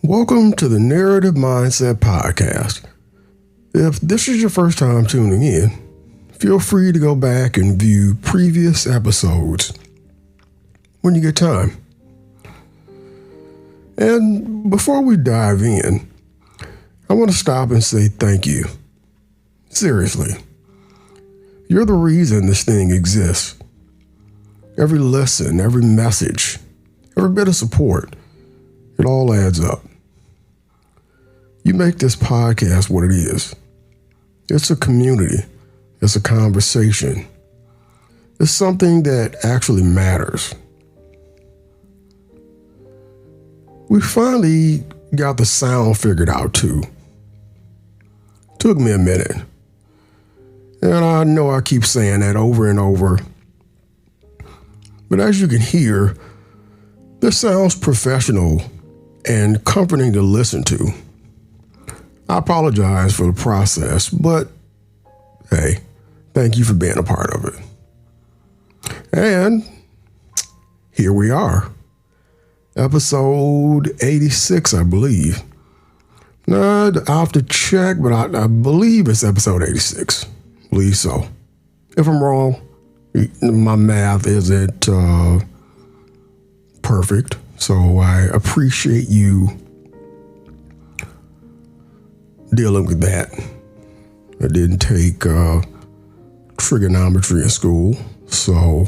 Welcome to the Narrative Mindset Podcast. If this is your first time tuning in, feel free to go back and view previous episodes when you get time. And before we dive in, I want to stop and say thank you. Seriously. You're the reason this thing exists. Every listen, every message, every bit of support, it all adds up. You make this podcast what it is. It's a community. It's a conversation. It's something that actually matters. We finally got the sound figured out too. Took me a minute. And I know I keep saying that over and over. But as you can hear, this sounds professional and comforting to listen to. I apologize for the process, but hey, thank you for being a part of it. And here we are. Episode 86, I believe. Now, I'll have to check, but I believe it's episode 86. I believe so. If I'm wrong, my math isn't perfect, so I appreciate you dealing with that. I didn't take trigonometry in school, so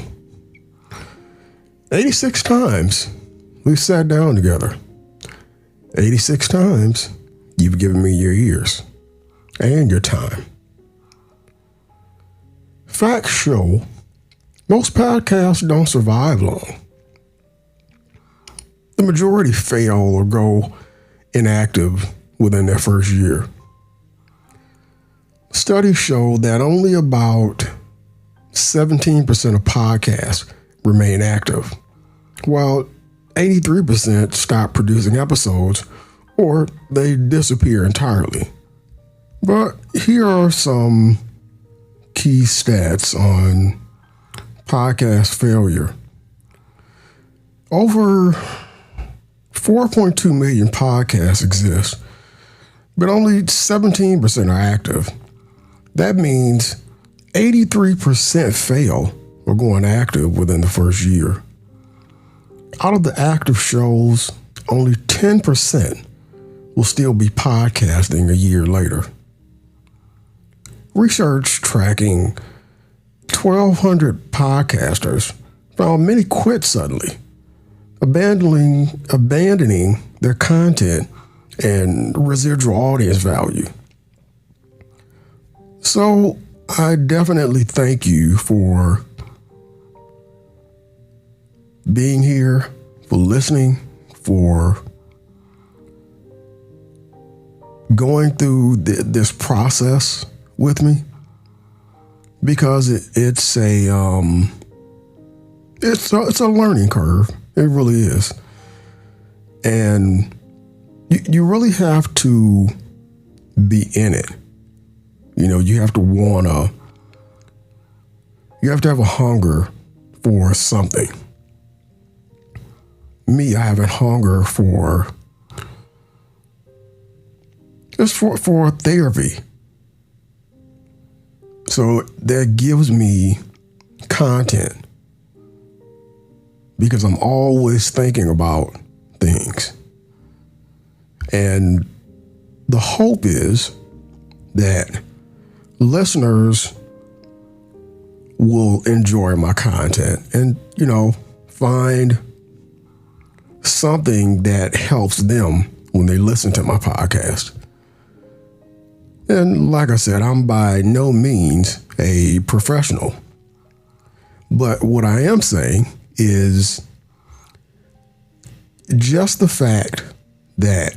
86 times we sat down together. 86 times you've given me your ears and your time. Facts show most podcasts don't survive long. The majority fail or go inactive within their first year. Studies show that only about 17% of podcasts remain active, while 83% stop producing episodes or they disappear entirely. But here are some key stats on podcast failure. Over 4.2 million podcasts exist, but only 17% are active. That means 83% fail or go inactive within the first year. Out of the active shows, only 10% will still be podcasting a year later. Research tracking 1,200 podcasters found many quit suddenly, abandoning their content and residual audience value. So I definitely thank you for being here, for listening, for going through this process with me, because it's a learning curve. It really is, and you really have to be in it. You know, you have to have a hunger for something. Me, I have a hunger for therapy. So that gives me content because I'm always thinking about things. And the hope is that listeners will enjoy my content and, find something that helps them when they listen to my podcast. And like I said, I'm by no means a professional. But what I am saying is just the fact that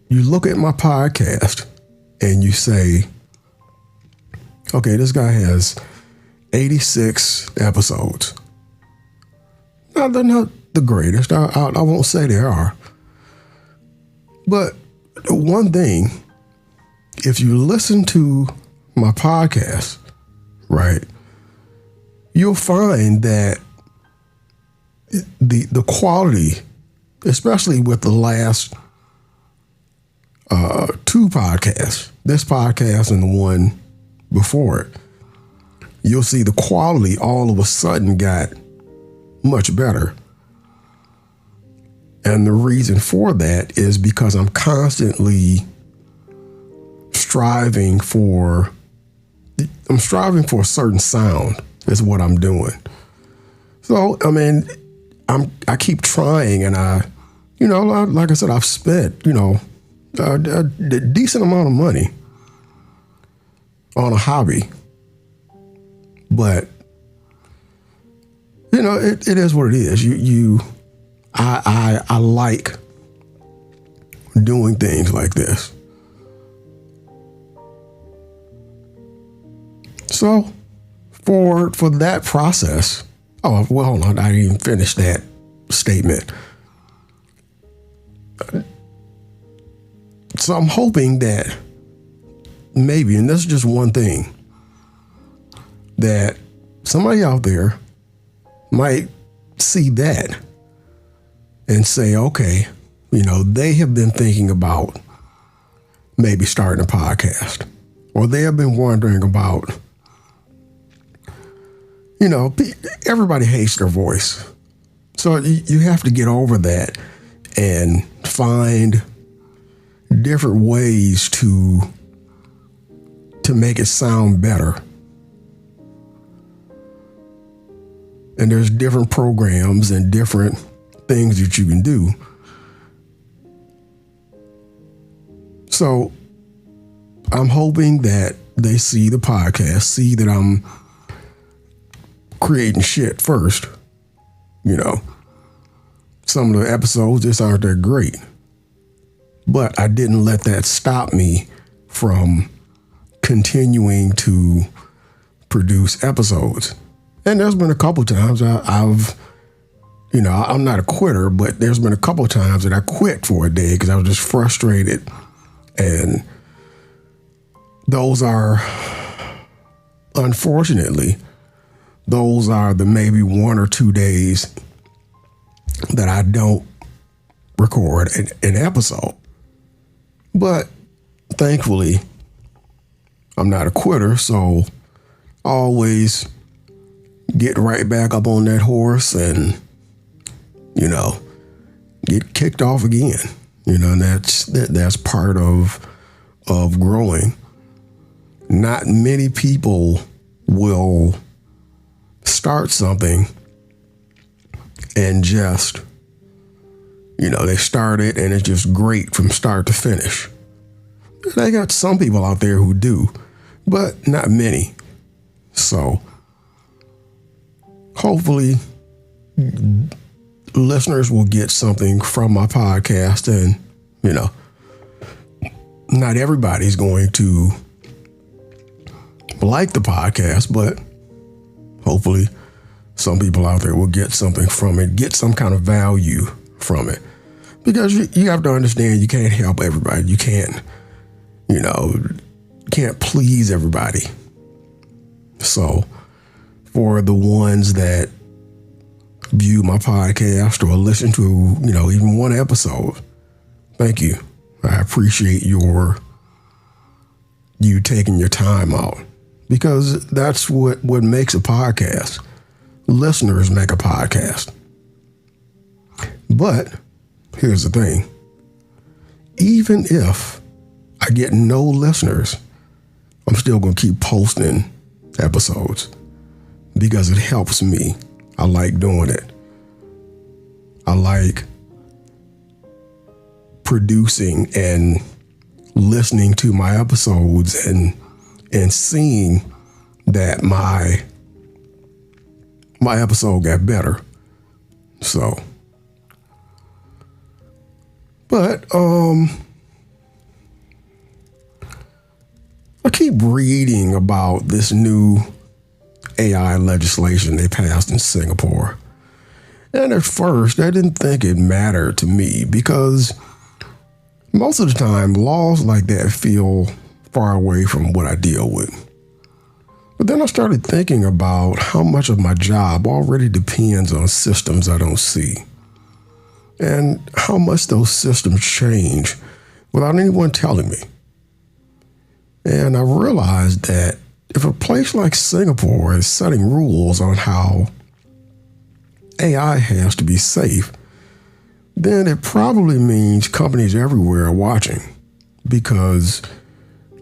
you look at my podcast and you say, okay, this guy has 86 episodes. Now, they're not the greatest. I won't say they are. But one thing, if you listen to my podcast, right, you'll find that the quality especially with the last two podcasts, this podcast and the one before it, you'll see the quality all of a sudden got much better. And the reason for that is because I'm constantly striving for a certain sound is what I'm doing. So, I mean, I keep trying, and like I said, I've spent, a decent amount of money on a hobby, but it is what it is. I like doing things like this. So for that process, hold on, I didn't even finish that statement. So I'm hoping that maybe, and this is just one thing, that somebody out there might see that and say, okay, they have been thinking about maybe starting a podcast, or they have been wondering about, everybody hates their voice. So you have to get over that and find different ways to make it sound better. And there's different programs and different things that you can do. So I'm hoping that they see the podcast, see that I'm creating shit first. Some of the episodes just aren't that great. But I didn't let that stop me from continuing to produce episodes. And there's been a couple times I'm not a quitter, but there's been a couple of times that I quit for a day because I was just frustrated. And those are, unfortunately, the maybe 1 or 2 days that I don't record an episode. But thankfully, I'm not a quitter, so I always get right back up on that horse and, get kicked off again. And that's part of growing. Not many people will start something and just, they start it and it's just great from start to finish. They got some people out there who do, but not many. So hopefully listeners will get something from my podcast, and, not everybody's going to like the podcast, but hopefully some people out there will get something from it, get some kind of value from it. Because you have to understand, you can't help everybody. You can't please everybody. So for the ones that view my podcast or listen to, even one episode, thank you. I appreciate you taking your time out, because that's what makes a podcast. Listeners make a podcast. But here's the thing. Even if I get no listeners, I'm still going to keep posting episodes because it helps me. I like doing it. I like producing and listening to my episodes and seeing that my episode got better. So, but I keep reading about this new AI legislation they passed in Singapore. And at first, I didn't think it mattered to me, because most of the time, laws like that feel far away from what I deal with. But then I started thinking about how much of my job already depends on systems I don't see. and how much those systems change without anyone telling me. And I realized that if a place like Singapore is setting rules on how AI has to be safe, then it probably means companies everywhere are watching, because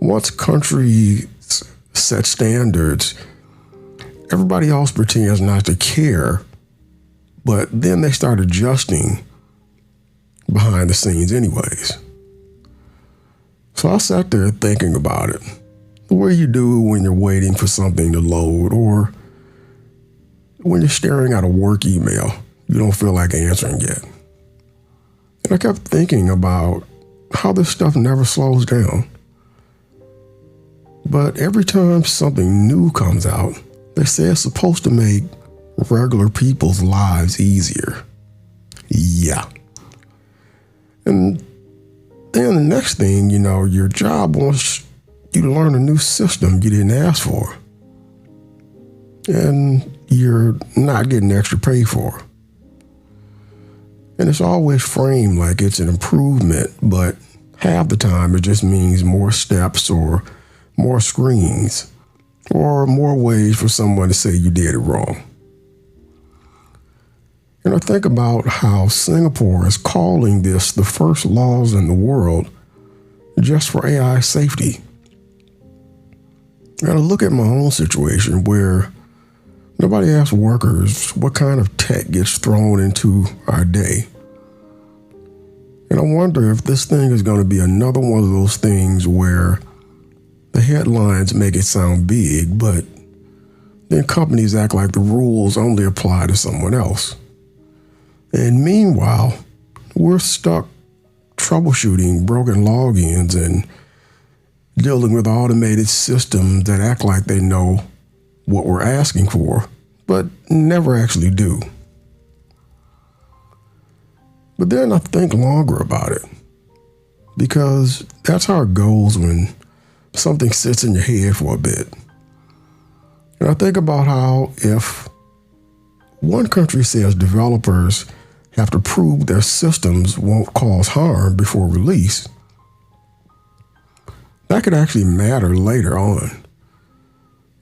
once countries set standards, everybody else pretends not to care, but then they start adjusting behind the scenes anyways. So I sat there thinking about it, the way you do when you're waiting for something to load, or when you're staring at a work email you don't feel like answering yet. And I kept thinking about how this stuff never slows down. But every time something new comes out, they say it's supposed to make regular people's lives easier. Yeah. And then the next thing you know, your job wants you to learn a new system you didn't ask for, and you're not getting extra pay for. And it's always framed like it's an improvement, but half the time it just means more steps or more screens or more ways for someone to say you did it wrong. And I think about how Singapore is calling this the first laws in the world just for AI safety. And I look at my own situation where nobody asks workers what kind of tech gets thrown into our day. And I wonder if this thing is going to be another one of those things where the headlines make it sound big, but then companies act like the rules only apply to someone else. And meanwhile, we're stuck troubleshooting broken logins and dealing with automated systems that act like they know what we're asking for, but never actually do. But then I think longer about it, because that's how it goes when something sits in your head for a bit. And I think about how if one country says developers have to prove their systems won't cause harm before release, that could actually matter later on.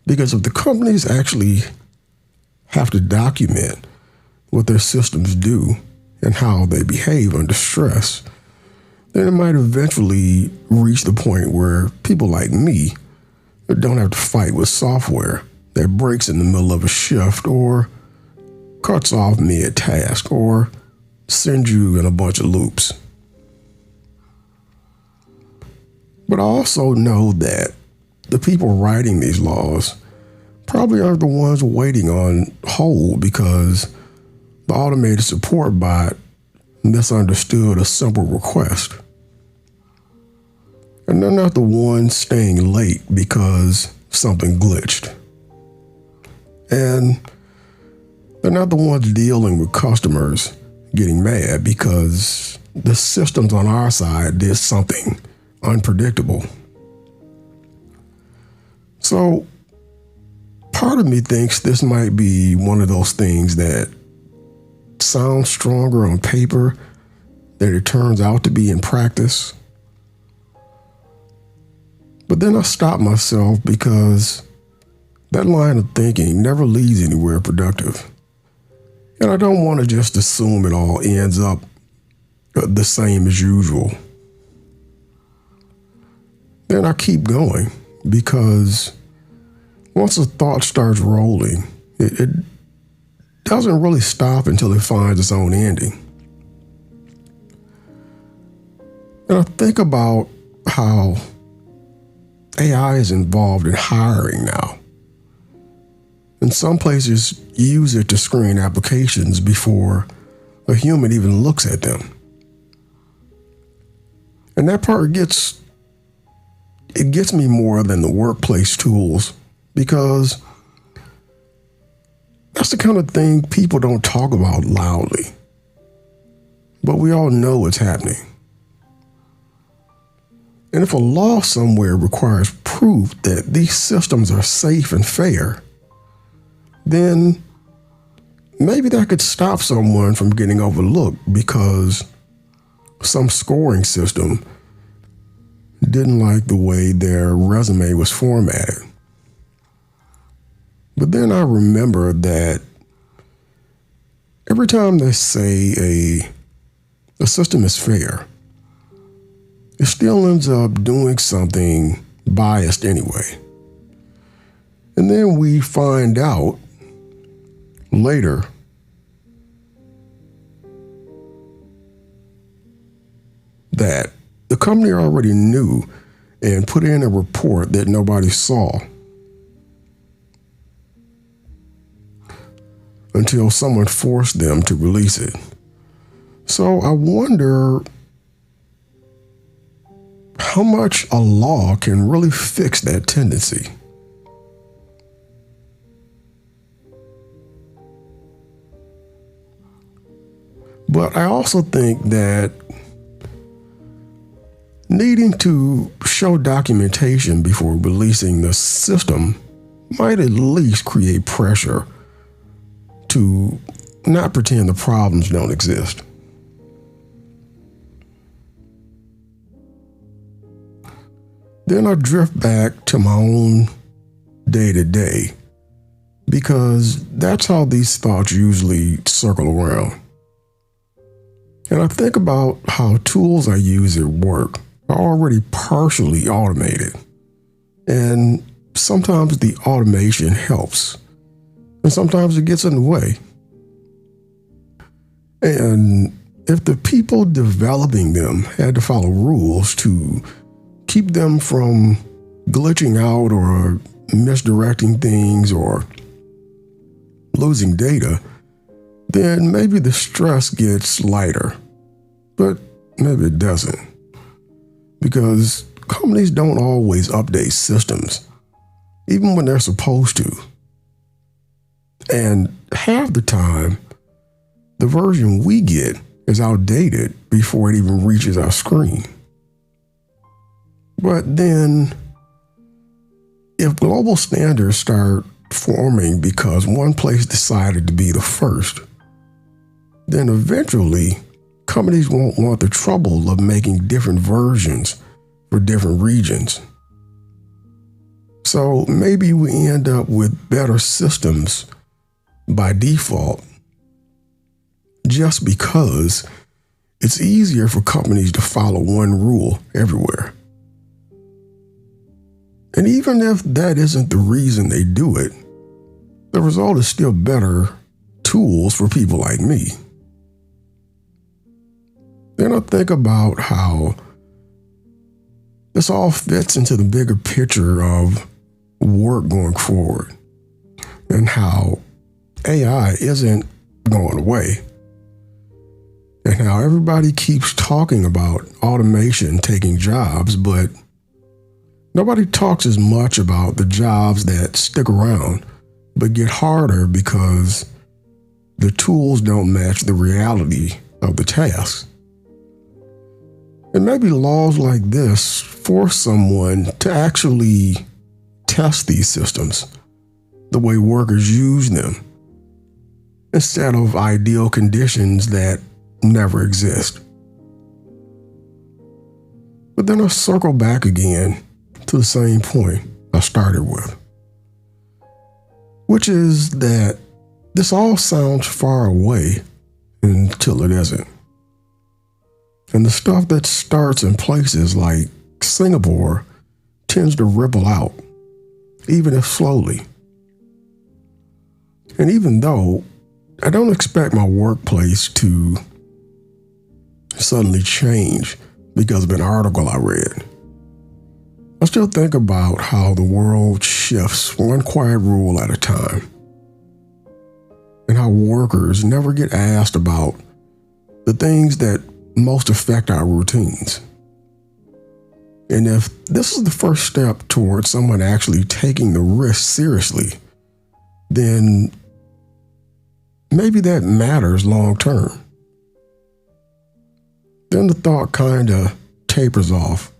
Because if the companies actually have to document what their systems do and how they behave under stress, then it might eventually reach the point where people like me don't have to fight with software that breaks in the middle of a shift or cuts off mid-task or sends you in a bunch of loops. But I also know that the people writing these laws probably aren't the ones waiting on hold because the automated support bot misunderstood a simple request. And they're not the ones staying late because something glitched. And they're not the ones dealing with customers getting mad because the systems on our side did something unpredictable. So part of me thinks this might be one of those things that sounds stronger on paper than it turns out to be in practice. But then I stop myself because that line of thinking never leads anywhere productive. And I don't want to just assume it all ends up the same as usual. Then I keep going because once a thought starts rolling, it doesn't really stop until it finds its own ending. And I think about how AI is involved in hiring now. And some places use it to screen applications before a human even looks at them. And that part gets me more than the workplace tools, because that's the kind of thing people don't talk about loudly. But we all know it's happening. And if a law somewhere requires proof that these systems are safe and fair, then maybe that could stop someone from getting overlooked because some scoring system didn't like the way their resume was formatted. But then I remember that every time they say a system is fair, it still ends up doing something biased anyway. And then we find out later that the company already knew and put in a report that nobody saw until someone forced them to release it. So I wonder how much a law can really fix that tendency. But I also think that needing to show documentation before releasing the system might at least create pressure to not pretend the problems don't exist. Then I drift back to my own day-to-day because that's how these thoughts usually circle around. And I think about how tools I use at work are already partially automated. And sometimes the automation helps, and sometimes it gets in the way. And if the people developing them had to follow rules to keep them from glitching out or misdirecting things or losing data, then maybe the stress gets lighter. But maybe it doesn't. Because companies don't always update systems, even when they're supposed to. And half the time, the version we get is outdated before it even reaches our screen. But then, if global standards start forming because one place decided to be the first, then eventually companies won't want the trouble of making different versions for different regions. So maybe we end up with better systems by default just because it's easier for companies to follow one rule everywhere. And even if that isn't the reason they do it, the result is still better tools for people like me. Then I think about how this all fits into the bigger picture of work going forward and how AI isn't going away and how everybody keeps talking about automation taking jobs, but nobody talks as much about the jobs that stick around but get harder because the tools don't match the reality of the tasks. And maybe laws like this force someone to actually test these systems the way workers use them, instead of ideal conditions that never exist. But then I circle back again to the same point I started with, which is that this all sounds far away until it isn't. And the stuff that starts in places like Singapore tends to ripple out, even if slowly. And even though I don't expect my workplace to suddenly change because of an article I read, I still think about how the world shifts one quiet rule at a time, and how workers never get asked about the things that most affect our routines. And if this is the first step towards someone actually taking the risk seriously, then maybe that matters long term. Then the thought kind of tapers off,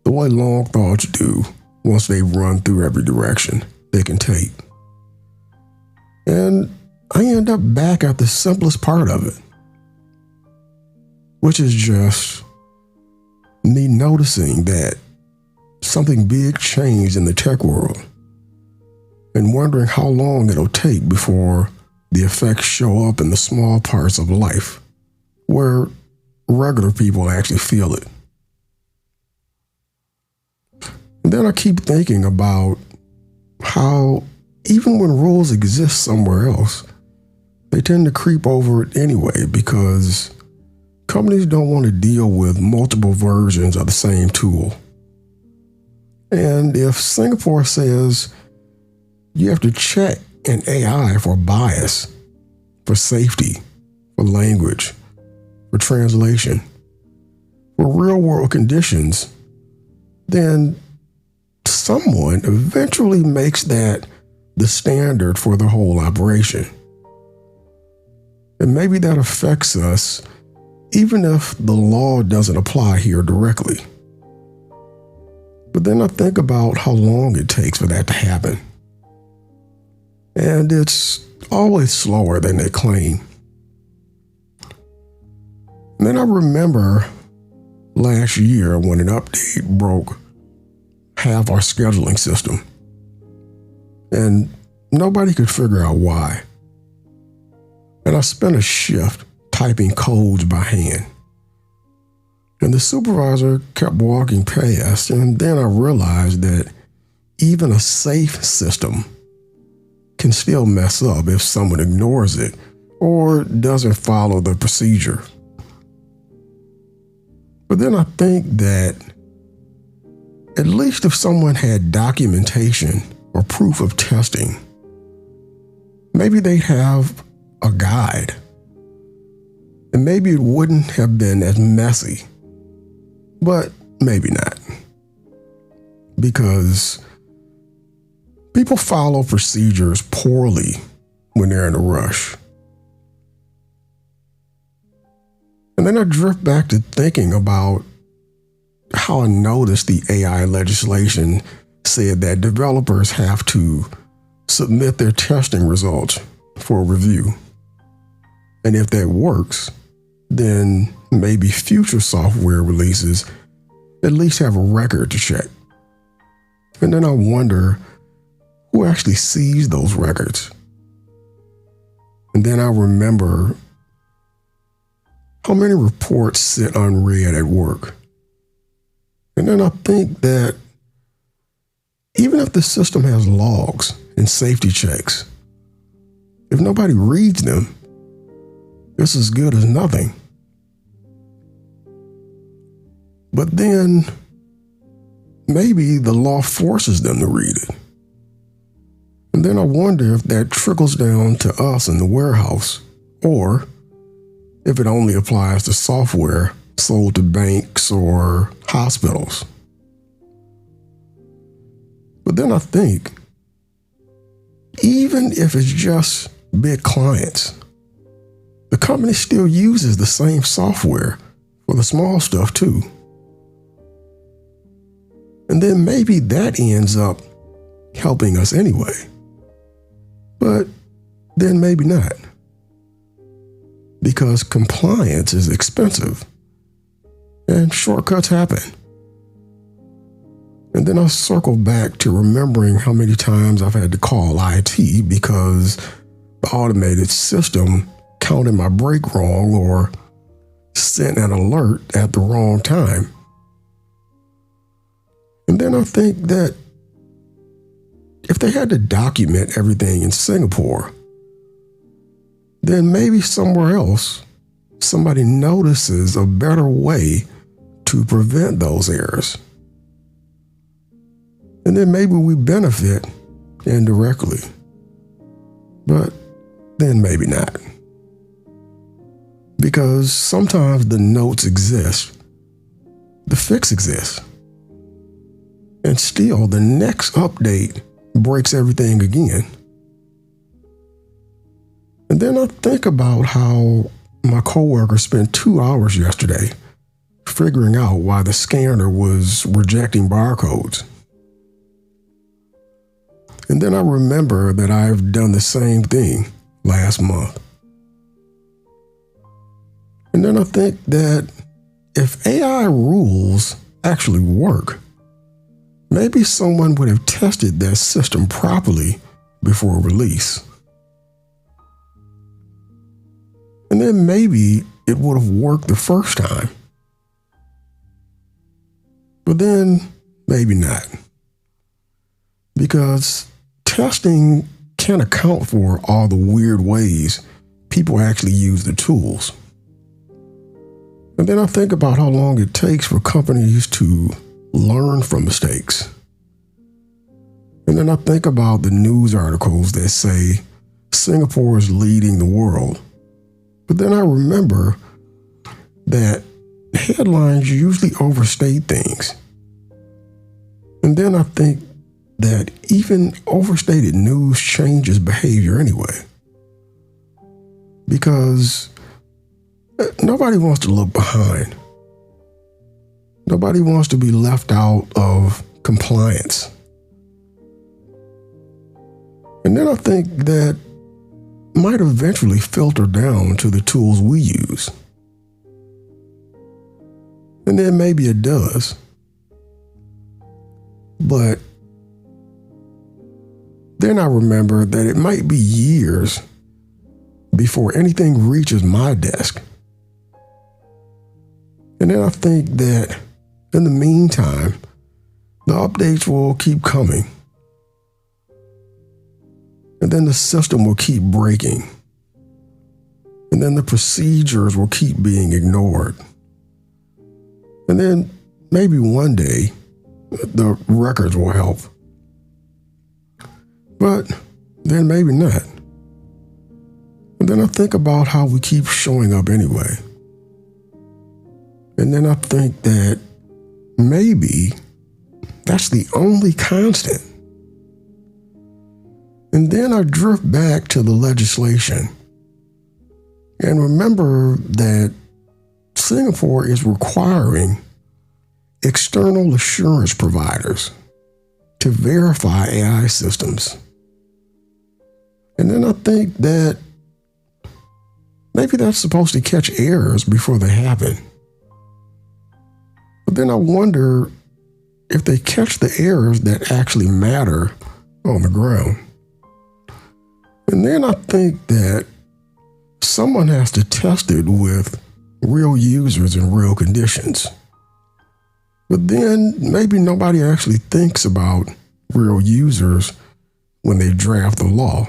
the way long thoughts do once they've run through every direction they can take. And I end up back at the simplest part of it, which is just me noticing that something big changed in the tech world and wondering how long it'll take before the effects show up in the small parts of life where regular people actually feel it. And then I keep thinking about how even when rules exist somewhere else, they tend to creep over it anyway because companies don't want to deal with multiple versions of the same tool. And if Singapore says you have to check an AI for bias, for safety, for language, for translation, for real world conditions, then someone eventually makes that the standard for the whole operation. And maybe that affects us even if the law doesn't apply here directly. But then I think about how long it takes for that to happen. And it's always slower than they claim. And then I remember last year when an update broke half our scheduling system. And nobody could figure out why. And I spent a shift typing codes by hand. And the supervisor kept walking past, and then I realized that even a safe system can still mess up if someone ignores it or doesn't follow the procedure. But then I think that at least if someone had documentation or proof of testing, maybe they'd have a guide. And maybe it wouldn't have been as messy, but maybe not. Because people follow procedures poorly when they're in a rush. And then I drift back to thinking about how I noticed the AI legislation said that developers have to submit their testing results for review. And if that works, then maybe future software releases at least have a record to check. And then I wonder who actually sees those records. And then I remember how many reports sit unread at work. And then I think that even if the system has logs and safety checks, if nobody reads them, it's as good as nothing. But then maybe the law forces them to read it. And then I wonder if that trickles down to us in the warehouse, or if it only applies to software sold to banks or hospitals. But then I think, even if it's just big clients, the company still uses the same software for the small stuff too. And then maybe that ends up helping us anyway. But then maybe not. Because compliance is expensive and shortcuts happen. And then I circle back to remembering how many times I've had to call IT because the automated system counted my break wrong or sent an alert at the wrong time. And then I think that if they had to document everything in Singapore, then maybe somewhere else, somebody notices a better way to prevent those errors. And then maybe we benefit indirectly, but then maybe not. Because sometimes the notes exist, the fix exists, and still the next update breaks everything again. And then I think about how my coworker spent 2 hours yesterday figuring out why the scanner was rejecting barcodes. And then I remember that I've done the same thing last month. And then I think that if AI rules actually work, maybe someone would have tested that system properly before release. And then maybe it would have worked the first time. But then maybe not. Because testing can't account for all the weird ways people actually use the tools. And then I think about how long it takes for companies to learn from mistakes. And then I think about the news articles that say Singapore is leading the world. But then I remember that headlines usually overstate things. And then I think that even overstated news changes behavior anyway. Because nobody wants to look behind. Nobody wants to be left out of compliance. And then I think that might eventually filter down to the tools we use. And then maybe it does. But then I remember that it might be years before anything reaches my desk. And then I think that in the meantime, the updates will keep coming. And then the system will keep breaking. And then the procedures will keep being ignored. And then maybe one day, the records will help. But then maybe not. And then I think about how we keep showing up anyway. And then I think that maybe that's the only constant. And then I drift back to the legislation and remember that Singapore is requiring external assurance providers to verify AI systems. And then I think that maybe that's supposed to catch errors before they happen. But then I wonder if they catch the errors that actually matter on the ground. And then I think that someone has to test it with real users in real conditions. But then maybe nobody actually thinks about real users when they draft the law.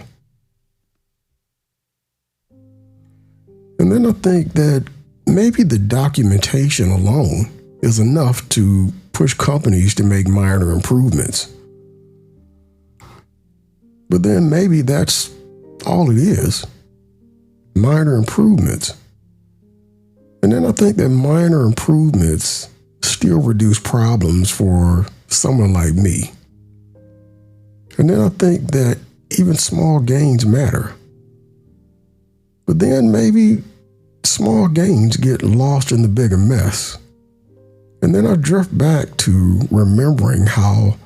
And then I think that maybe the documentation alone is enough to push companies to make minor improvements. But then maybe that's all it is, minor improvements. And then I think that minor improvements still reduce problems for someone like me. And then I think that even small gains matter. But then maybe small gains get lost in the bigger mess. And then I drift back to remembering how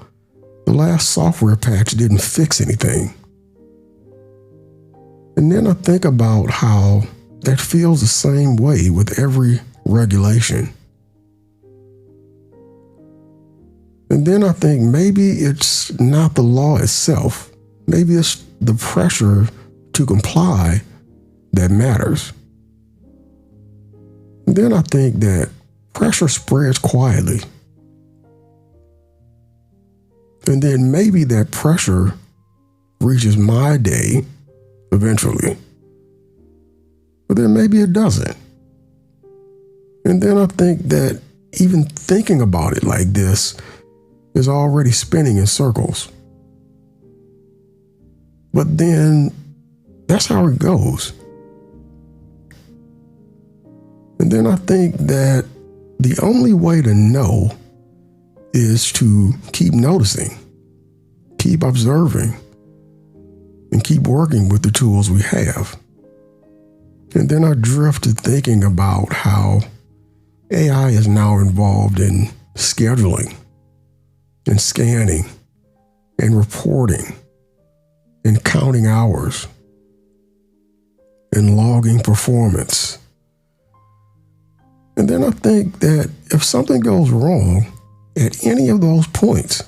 the last software patch didn't fix anything. And then I think about how that feels the same way with every regulation. And then I think maybe it's not the law itself. Maybe it's the pressure to comply that matters. And then I think that pressure spreads quietly. And then maybe that pressure reaches my day eventually. But then maybe it doesn't. And then I think that even thinking about it like this is already spinning in circles. But then that's how it goes. And then I think that the only way to know is to keep noticing, keep observing, and keep working with the tools we have. And then I drift to thinking about how AI is now involved in scheduling and scanning and reporting and counting hours and logging performance. And then I think that if something goes wrong at any of those points,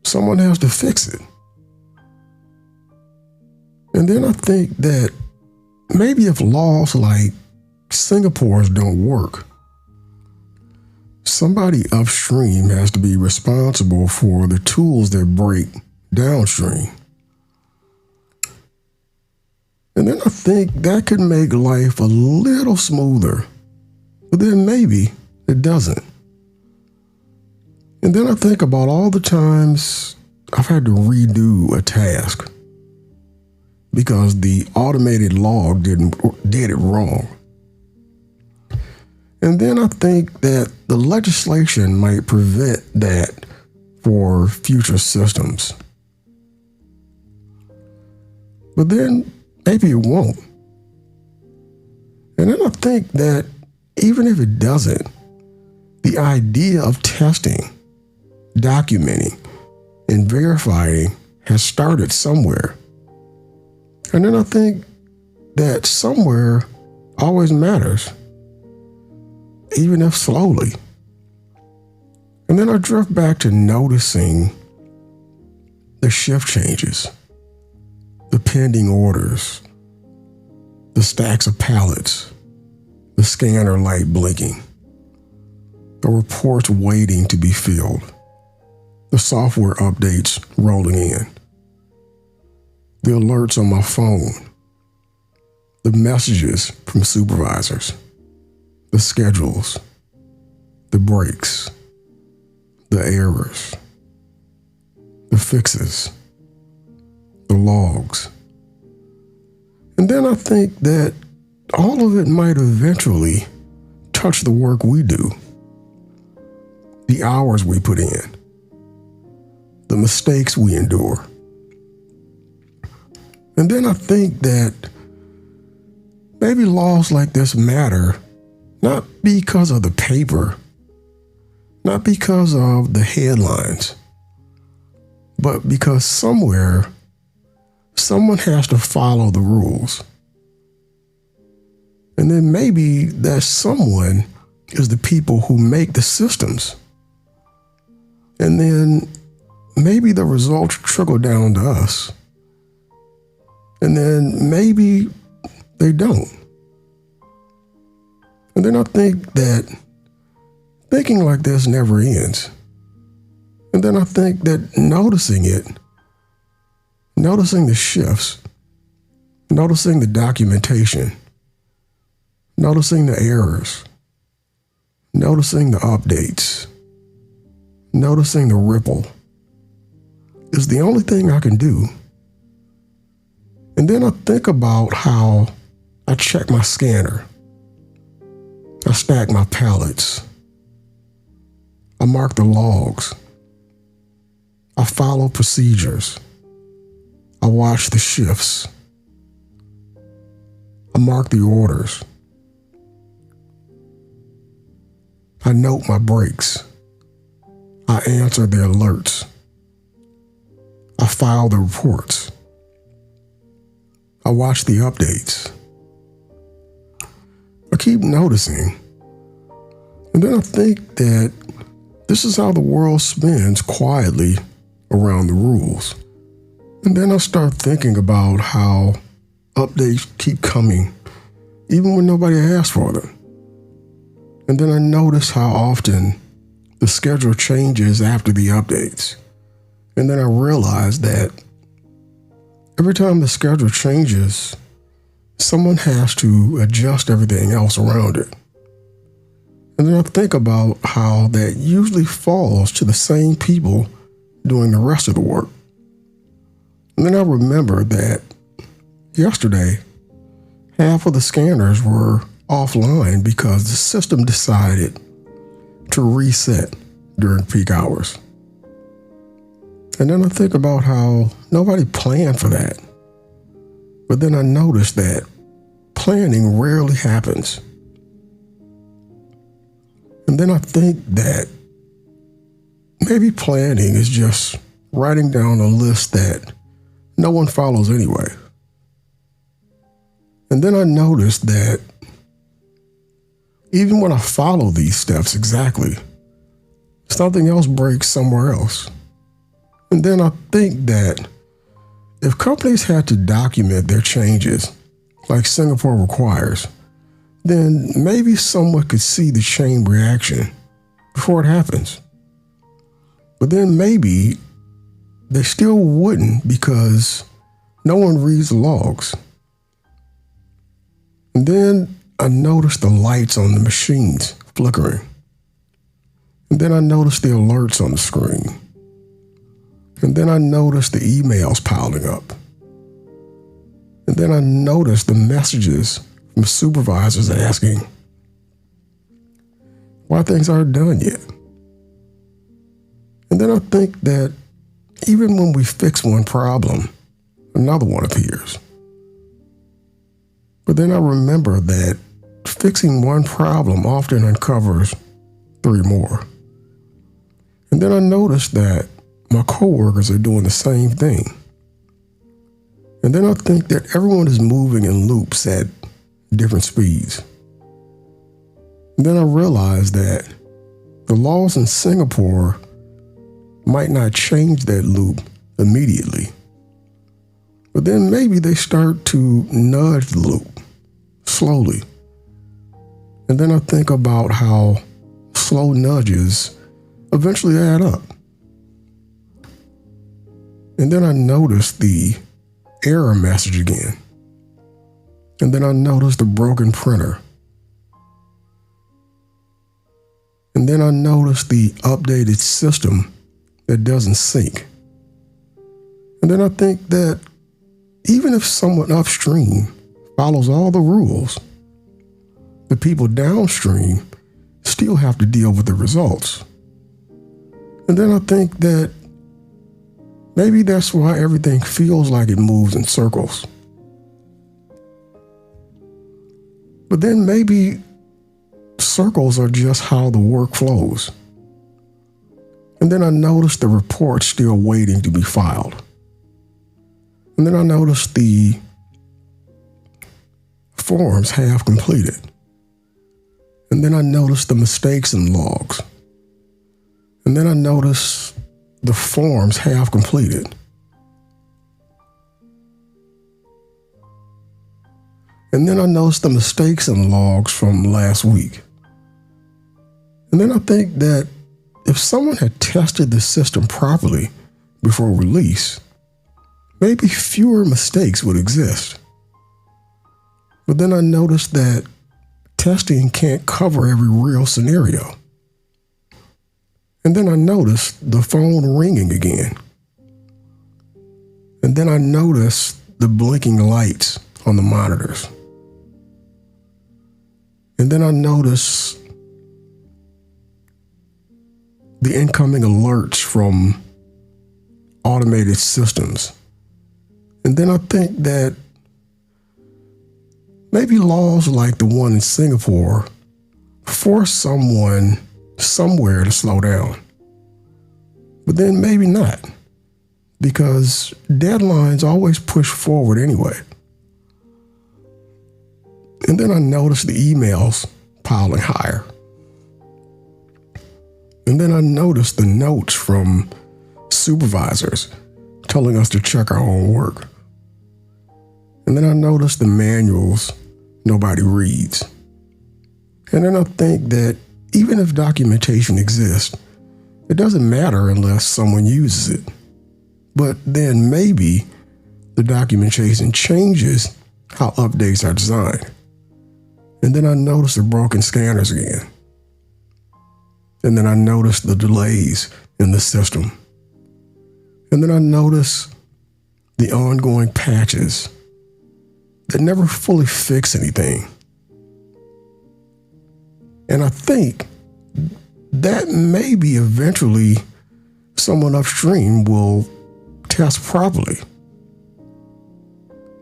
someone has to fix it. And then I think that maybe if laws like Singapore's don't work, somebody upstream has to be responsible for the tools that break downstream. And then I think that could make life a little smoother, but then maybe it doesn't. And then I think about all the times I've had to redo a task because the automated log did it wrong. And then I think that the legislation might prevent that for future systems. But then maybe it won't. And then I think that even if it doesn't, the idea of testing, documenting, and verifying has started somewhere. And then I think that somewhere always matters, even if slowly. And then I drift back to noticing the shift changes, the pending orders, the stacks of pallets, the scanner light blinking, the reports waiting to be filled, the software updates rolling in, the alerts on my phone, the messages from supervisors, the schedules, the breaks, the errors, the fixes, the logs. And then I think that all of it might eventually touch the work we do, the hours we put in, the mistakes we endure. And then I think that maybe laws like this matter not because of the paper, not because of the headlines, but because somewhere, someone has to follow the rules. And then maybe that someone is the people who make the systems. And then maybe the results trickle down to us. And then maybe they don't. And then I think that thinking like this never ends. And then I think that noticing it, noticing the shifts, noticing the documentation, noticing the errors, noticing the updates, noticing the ripple is the only thing I can do. And then I think about how I check my scanner, I stack my pallets, I mark the logs, I follow procedures, I watch the shifts, I mark the orders, I note my breaks, I answer the alerts, I file the reports, I watch the updates. I keep noticing. And then I think that this is how the world spins quietly around the rules. And then I start thinking about how updates keep coming, even when nobody asks for them. And then I notice how often the schedule changes after the updates. And then I realize that every time the schedule changes, someone has to adjust everything else around it. And then I think about how that usually falls to the same people doing the rest of the work. And then I remember that yesterday, half of the scanners were offline because the system decided to reset during peak hours. And then I think about how nobody planned for that. But then I noticed that planning rarely happens. And then I think that maybe planning is just writing down a list that no one follows anyway. And then I noticed that even when I follow these steps exactly, something else breaks somewhere else. And then I think that if companies had to document their changes, like Singapore requires, then maybe someone could see the chain reaction before it happens. But then maybe they still wouldn't because no one reads the logs. And then I noticed the lights on the machines flickering. And then I noticed the alerts on the screen. And then I noticed the emails piling up. And then I noticed the messages from supervisors asking why things aren't done yet. And then I think that even when we fix one problem, another one appears. But then I remember that fixing one problem often uncovers 3 more. And then I noticed that my coworkers are doing the same thing. And then I think that everyone is moving in loops at different speeds. And then I realized that the laws in Singapore might not change that loop immediately. But then maybe they start to nudge the loop slowly. And then I think about how slow nudges eventually add up. And then I noticed the error message again. And then I noticed the broken printer. And then I noticed the updated system that doesn't sync. And then I think that even if someone upstream follows all the rules, the people downstream still have to deal with the results. And then I think that maybe that's why everything feels like it moves in circles. But then maybe circles are just how the work flows. And then I noticed the report still waiting to be filed. And then I noticed the forms half completed. And then I noticed the mistakes in logs. And then I noticed the forms half completed. And then I noticed the mistakes in logs from last week. And then I think that if someone had tested the system properly before release, maybe fewer mistakes would exist. But then I noticed that testing can't cover every real scenario. And then I noticed the phone ringing again. And then I noticed the blinking lights on the monitors. And then I noticed the incoming alerts from automated systems. And then I think that maybe laws like the one in Singapore force someone somewhere to slow down. But then maybe not, because deadlines always push forward anyway. And then I noticed the emails piling higher. And then I noticed the notes from supervisors telling us to check our own work. And then I noticed the manuals nobody reads. And then I think that even if documentation exists, it doesn't matter unless someone uses it. But then maybe the documentation changes how updates are designed. And then I noticed the broken scanners again. And then I noticed the delays in the system. And then I noticed the ongoing patches that never fully fix anything. And I think that maybe eventually someone upstream will test properly.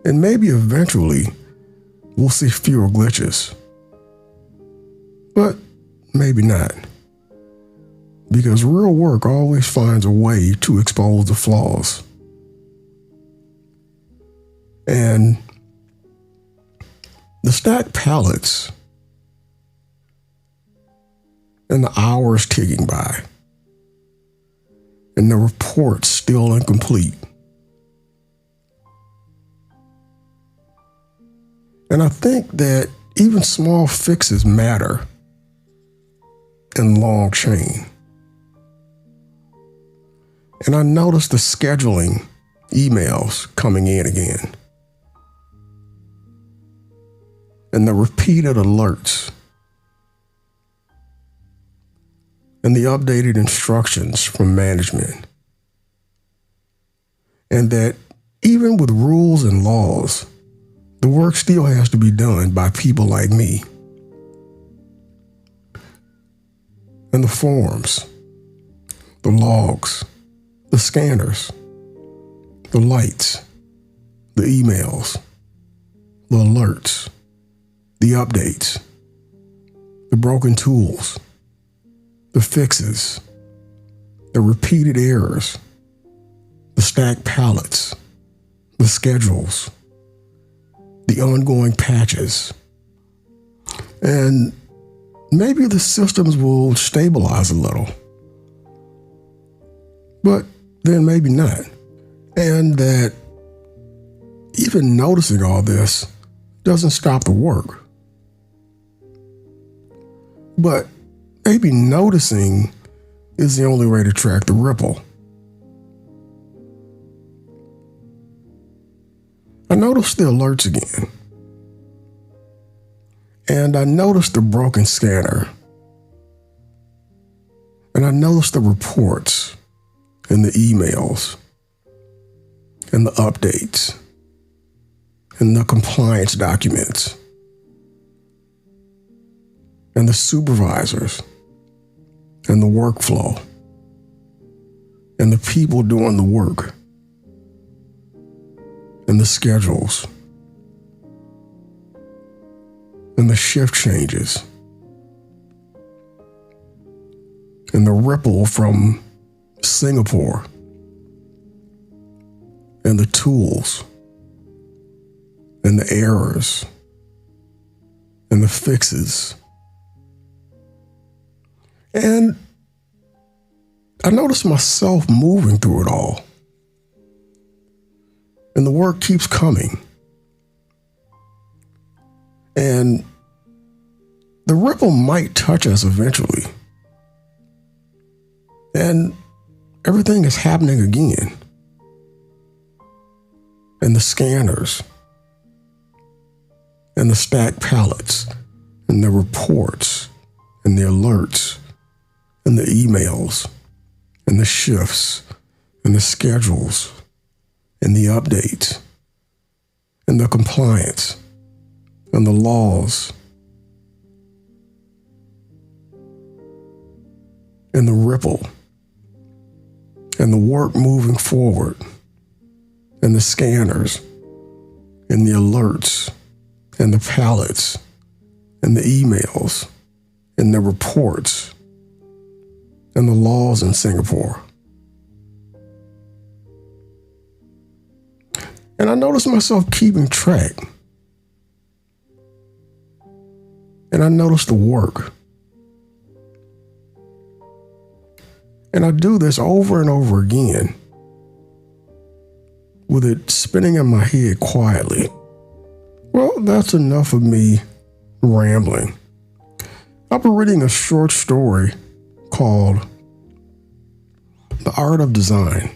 And maybe eventually we'll see fewer glitches. But maybe not. Because real work always finds a way to expose the flaws. And the stacked pallets and the hours ticking by and the reports still incomplete. And I think that even small fixes matter in long chain. And I noticed the scheduling emails coming in again. And the repeated alerts. And the updated instructions from management. And that even with rules and laws, the work still has to be done by people like me. And the forms, the logs, the scanners, the lights, the emails, the alerts, the updates, the broken tools, the fixes, the repeated errors, the stacked pallets, the schedules, the ongoing patches. And maybe the systems will stabilize a little, but then maybe not. And that even noticing all this doesn't stop the work. But maybe noticing is the only way to track the ripple. I noticed the alerts again. And I noticed the broken scanner. And I noticed the reports and the emails and the updates and the compliance documents and the supervisors and the workflow and the people doing the work and the schedules and the shift changes and the ripple from Singapore and the tools and the errors and the fixes. And I noticed myself moving through it all. And the work keeps coming. And the ripple might touch us eventually. And everything is happening again. And the scanners, and the stacked pallets, and the reports, and the alerts, and the emails, and the shifts, and the schedules, and the updates, and the compliance, and the laws, and the ripple, and the work moving forward, and the scanners, and the alerts, and the pallets, and the emails, and the reports, and the laws in Singapore. And I noticed myself keeping track. And I noticed the work. And I do this over and over again, with it spinning in my head quietly. Well, that's enough of me rambling. I'll be reading a short story called The Art of Design.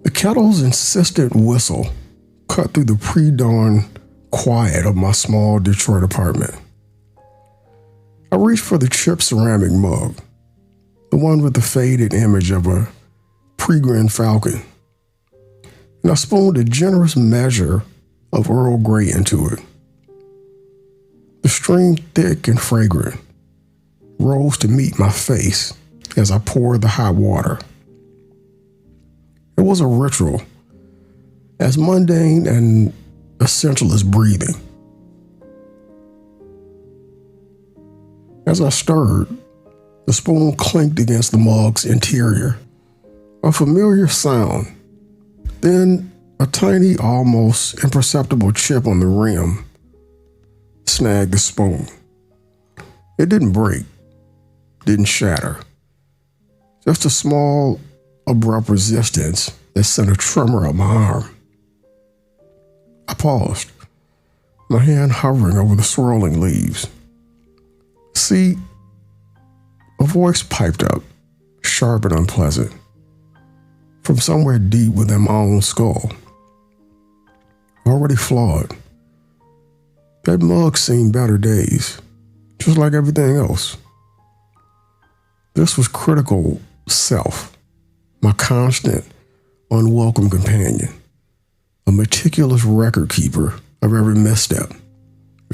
The kettle's insistent whistle cut through the pre-dawn quiet of my small Detroit apartment. I reached for the chipped ceramic mug, the one with the faded image of a peregrine falcon, and I spooned a generous measure of Earl Grey into it. The stream, thick and fragrant, rose to meet my face as I poured the hot water. It was a ritual, as mundane and essential as breathing. As I stirred, the spoon clinked against the mug's interior, a familiar sound Then a tiny, almost imperceptible chip on the rim snagged the spoon. It didn't break, didn't shatter. Just a small, abrupt resistance that sent a tremor up my arm. I paused, my hand hovering over the swirling leaves. See, a voice piped up, sharp and unpleasant, from somewhere deep within my own skull. Already flawed. That mug seen better days, just like everything else. This was critical self, my constant, unwelcome companion, a meticulous record keeper of every misstep,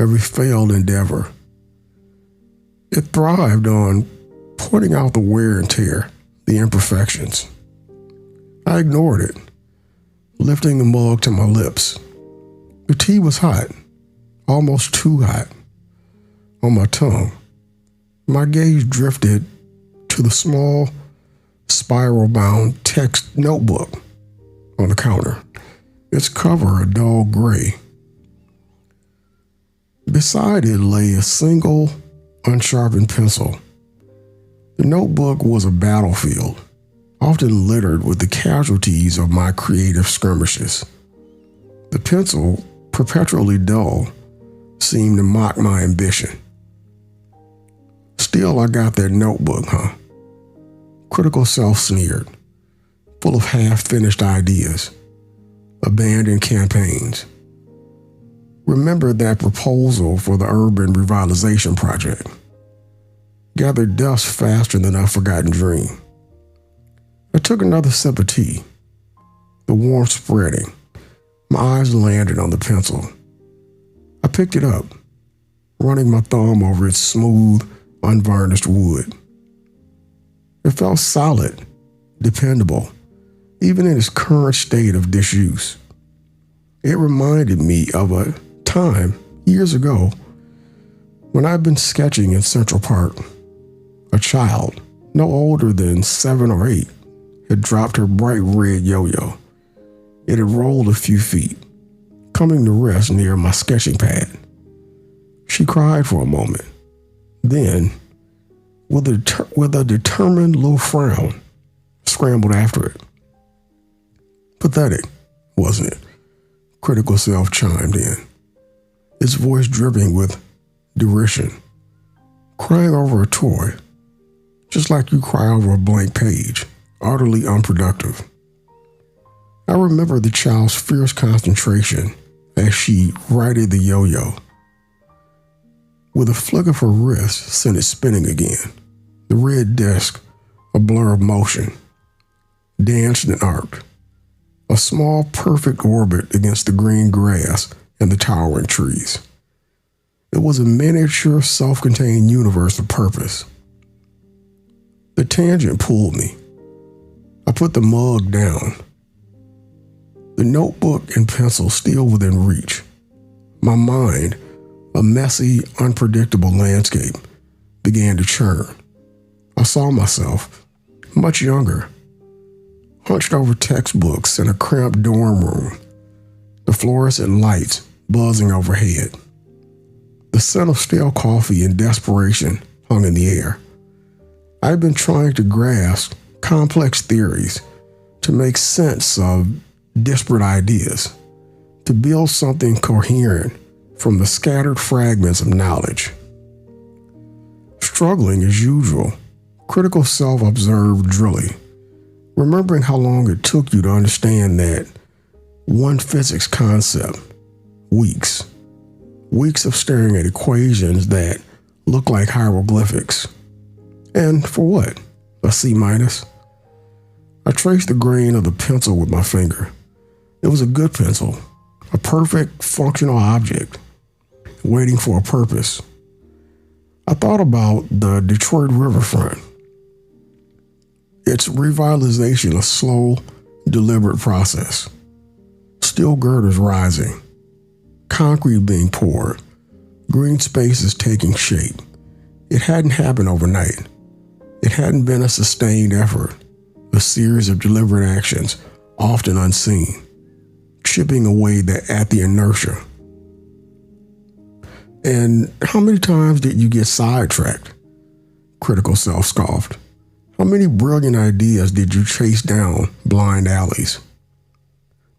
every failed endeavor. It thrived on pointing out the wear and tear, the imperfections. I ignored it, lifting the mug to my lips. The tea was hot, almost too hot, on my tongue. My gaze drifted to the small, spiral-bound text notebook on the counter, its cover a dull gray. Beside it lay a single, unsharpened pencil. The notebook was a battlefield, often littered with the casualties of my creative skirmishes. The pencil, perpetually dull, seemed to mock my ambition. Still, I got that notebook, huh? Critical self sneered, full of half-finished ideas, abandoned campaigns. Remembered that proposal for the urban revitalization project. Gathered dust faster than a forgotten dream. I took another sip of tea, the warmth spreading. My eyes landed on the pencil. I picked it up, running my thumb over its smooth, unvarnished wood. It felt solid, dependable, even in its current state of disuse. It reminded me of a time, years ago, when I'd been sketching in Central Park. A child, no older than 7 or 8, had dropped her bright red yo-yo. It had rolled a few feet, coming to rest near my sketching pad. She cried for a moment. Then, with a determined little frown, scrambled after it. Pathetic, wasn't it? Critical self chimed in, its voice dripping with derision. Crying over a toy, just like you cry over a blank page, utterly unproductive. I remember the child's fierce concentration as she righted the yo-yo. With a flick of her wrist, sent it spinning again. The red disc, a blur of motion, danced and arced. A small, perfect orbit against the green grass and the towering trees. It was a miniature, self-contained universe of purpose. The tangent pulled me. I put the mug down. The notebook and pencil still within reach. My mind, a messy, unpredictable landscape, began to churn. I saw myself, much younger, hunched over textbooks in a cramped dorm room, the fluorescent lights buzzing overhead. The scent of stale coffee and desperation hung in the air. I had been trying to grasp complex theories, to make sense of disparate ideas, to build something coherent from the scattered fragments of knowledge. Struggling as usual, critical self observed drily, remembering how long it took you to understand that one physics concept. Weeks. Weeks of staring at equations that look like hieroglyphics. And for what? A C minus? I traced the grain of the pencil with my finger. It was a good pencil, a perfect functional object, waiting for a purpose. I thought about the Detroit riverfront. Its revitalization, a slow, deliberate process. Steel girders rising, concrete being poured, green spaces taking shape. It hadn't happened overnight. It hadn't been a sustained effort, a series of deliberate actions, often unseen, chipping away at the inertia. And how many times did you get sidetracked? Critical self scoffed. How many brilliant ideas did you chase down blind alleys?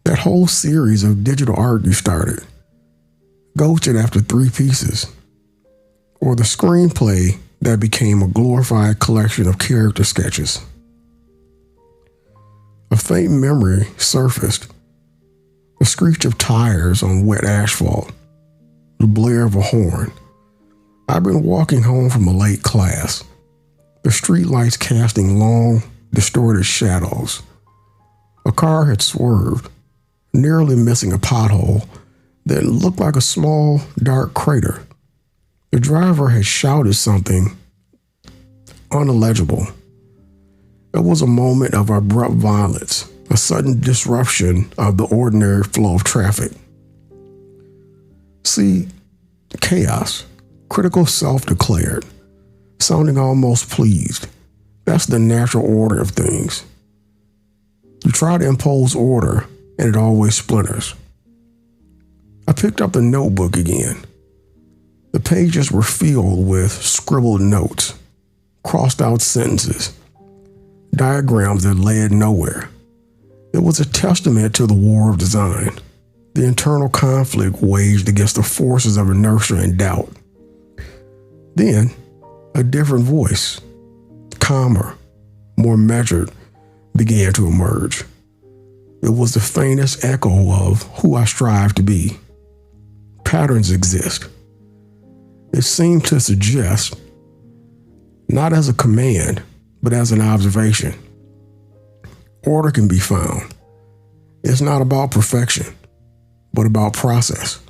That whole series of digital art you started, ghosted after 3 pieces, or the screenplay that became a glorified collection of character sketches. A faint memory surfaced, the screech of tires on wet asphalt, the blare of a horn. I've been walking home from a late class, the streetlights casting long, distorted shadows. A car had swerved, nearly missing a pothole that looked like a small, dark crater. The driver had shouted something unlegible. It was a moment of abrupt violence, a sudden disruption of the ordinary flow of traffic. See, chaos, critical self declared, sounding almost pleased. That's the natural order of things. You try to impose order, and it always splinters. I picked up the notebook again. The pages were filled with scribbled notes, crossed out sentences, diagrams that led nowhere. It was a testament to the war of design, the internal conflict waged against the forces of inertia and doubt. Then, a different voice, calmer, more measured, began to emerge. It was the faintest echo of who I strive to be. Patterns exist. It seemed to suggest, not as a command, but as an observation. Order can be found. It's not about perfection, but about process.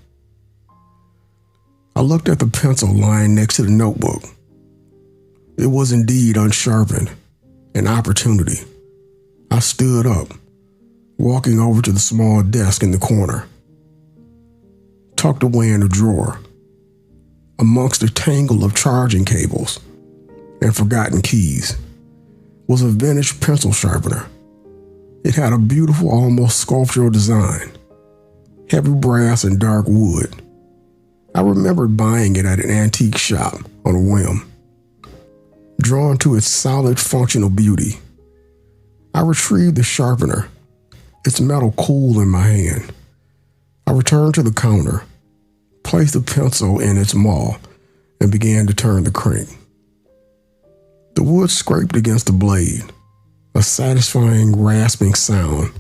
I looked at the pencil lying next to the notebook. It was indeed unsharpened, an opportunity. I stood up, walking over to the small desk in the corner. Tucked away in a drawer, amongst a tangle of charging cables and forgotten keys, was a vintage pencil sharpener. It had a beautiful, almost sculptural design, heavy brass and dark wood. I remembered buying it at an antique shop on a whim, drawn to its solid, functional beauty. I retrieved the sharpener, its metal cool in my hand. I returned to the counter, placed the pencil in its maw, and began to turn the crank. The wood scraped against the blade, a satisfying rasping sound.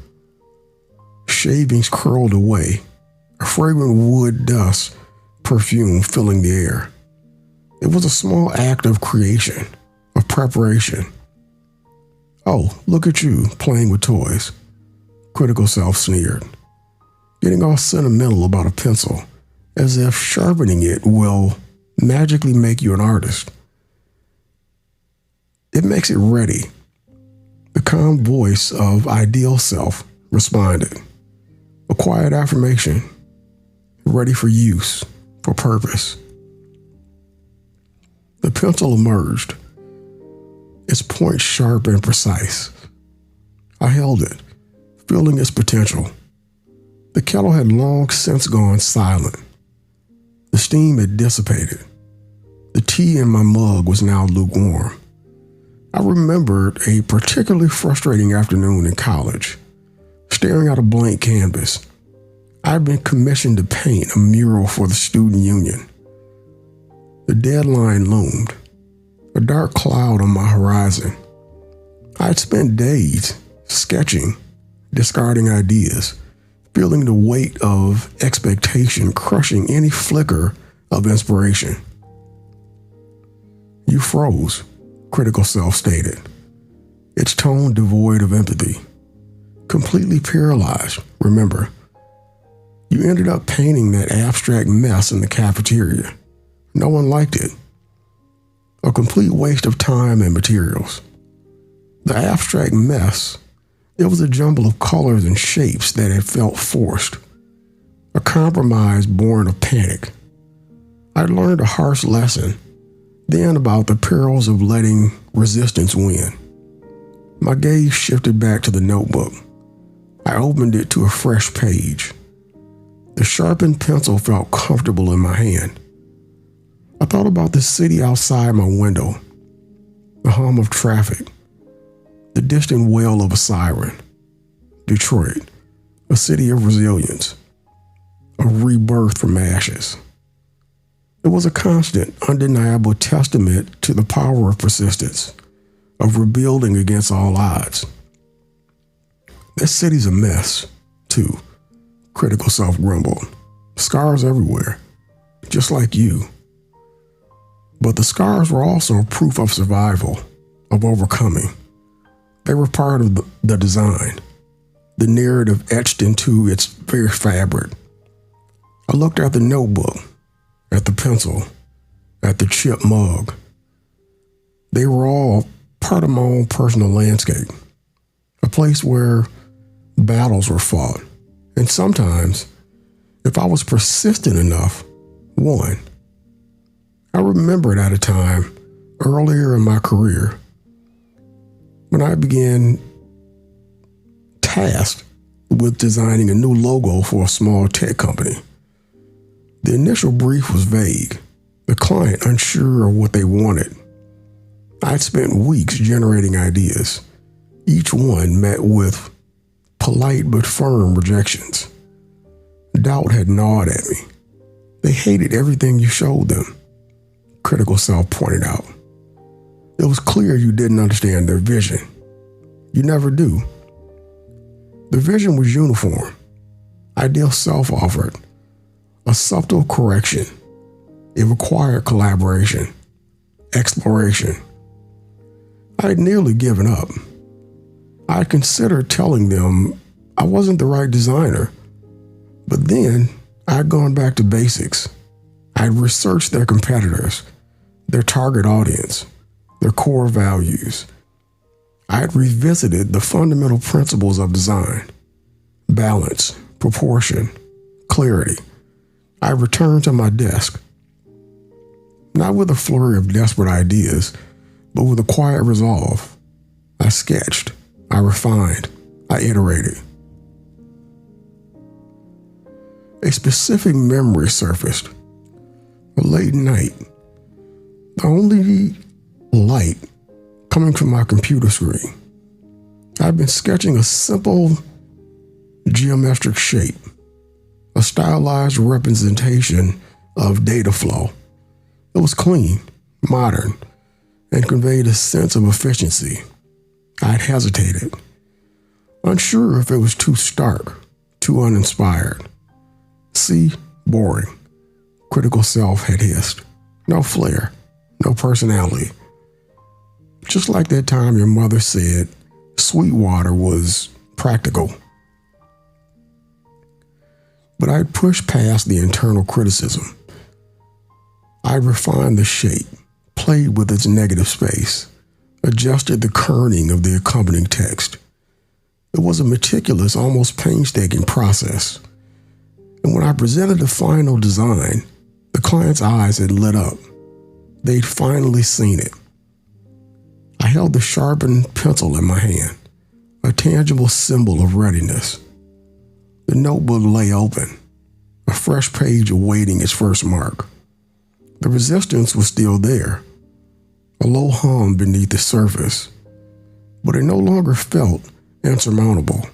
Shavings curled away, a fragrant wood dust perfume filling the air. It was a small act of creation, of preparation. "Oh, look at you, playing with toys," critical self sneered, getting all sentimental about a pencil, as if sharpening it will magically make you an artist. It makes it ready. The calm voice of ideal self responded. A quiet affirmation, ready for use, for purpose. The pencil emerged, its point sharp and precise. I held it, feeling its potential. The kettle had long since gone silent. The steam had dissipated. The tea in my mug was now lukewarm. I remembered a particularly frustrating afternoon in college, staring at a blank canvas. I had been commissioned to paint a mural for the student union. The deadline loomed, a dark cloud on my horizon. I had spent days sketching, discarding ideas, feeling the weight of expectation crushing any flicker of inspiration. "You froze," critical self stated, its tone devoid of empathy. "Completely paralyzed, remember. You ended up painting that abstract mess in the cafeteria. No one liked it. A complete waste of time and materials. The abstract mess, it was a jumble of colors and shapes that had felt forced. A compromise born of panic. I learned a harsh lesson then about the perils of letting resistance win. My gaze shifted back to the notebook. I opened it to a fresh page. The sharpened pencil felt comfortable in my hand. I thought about the city outside my window, the hum of traffic, the distant wail of a siren. Detroit, a city of resilience, a rebirth from ashes. It was a constant, undeniable testament to the power of persistence, of rebuilding against all odds. That city's a mess, too, critical self grumbled. Scars everywhere, just like you. But the scars were also proof of survival, of overcoming. They were part of the design, the narrative etched into its very fabric. I looked at the notebook, at the pencil, at the chipped mug. They were all part of my own personal landscape, a place where battles were fought, and sometimes, if I was persistent enough, won. I remembered at a time earlier in my career when I began tasked with designing a new logo for a small tech company. The initial brief was vague, the client unsure of what they wanted. I'd spent weeks generating ideas, each one met with polite but firm rejections. Doubt had gnawed at me. They hated everything you showed them, critical self pointed out. It was clear you didn't understand their vision. You never do. The vision was uniform. Ideal self offered a subtle correction. It required collaboration, exploration. I had nearly given up. I had considered telling them I wasn't the right designer, but then I had gone back to basics. I had researched their competitors, their target audience, their core values. I had revisited the fundamental principles of design: balance, proportion, clarity. I returned to my desk, not with a flurry of desperate ideas, but with a quiet resolve. I sketched, I refined, I iterated. A specific memory surfaced. A late night, the only light coming from my computer screen. I'd been sketching a simple geometric shape, a stylized representation of data flow. It was clean, modern, and conveyed a sense of efficiency. I'd hesitated, unsure if it was too stark, too uninspired. See, boring, critical self had hissed. No flair, no personality. Just like that time your mother said Sweetwater was practical. But I'd pushed past the internal criticism. I'd refined the shape, played with its negative space, adjusted the kerning of the accompanying text. It was a meticulous, almost painstaking process. And when I presented the final design, the client's eyes had lit up. They'd finally seen it. I held the sharpened pencil in my hand, a tangible symbol of readiness. The notebook lay open, a fresh page awaiting its first mark. The resistance was still there, a low hum beneath the surface, but it no longer felt insurmountable.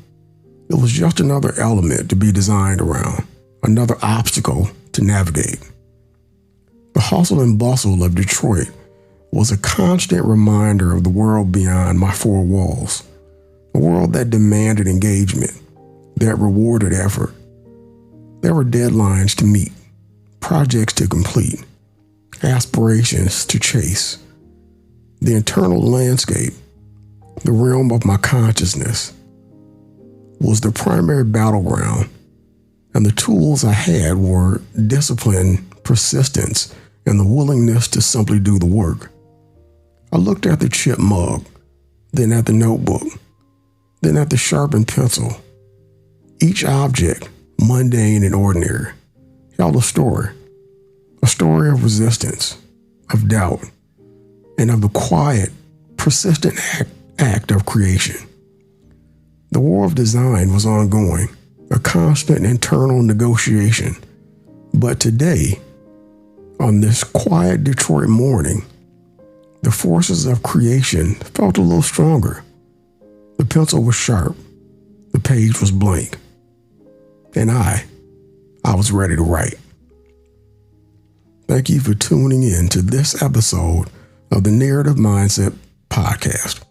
It was just another element to be designed around, another obstacle to navigate. The hustle and bustle of Detroit was a constant reminder of the world beyond my four walls, a world that demanded engagement, that rewarded effort. There were deadlines to meet, projects to complete, aspirations to chase. The internal landscape, the realm of my consciousness, was the primary battleground, and the tools I had were discipline, persistence, and the willingness to simply do the work. I looked at the chipped mug, then at the notebook, then at the sharpened pencil. Each object, mundane and ordinary, held a story of resistance, of doubt, and of the quiet, persistent act of creation. The war of design was ongoing, a constant internal negotiation. But today, on this quiet Detroit morning, the forces of creation felt a little stronger. The pencil was sharp, the page was blank, and I was ready to write. Thank you for tuning in to this episode of the Narrative Mindset Podcast.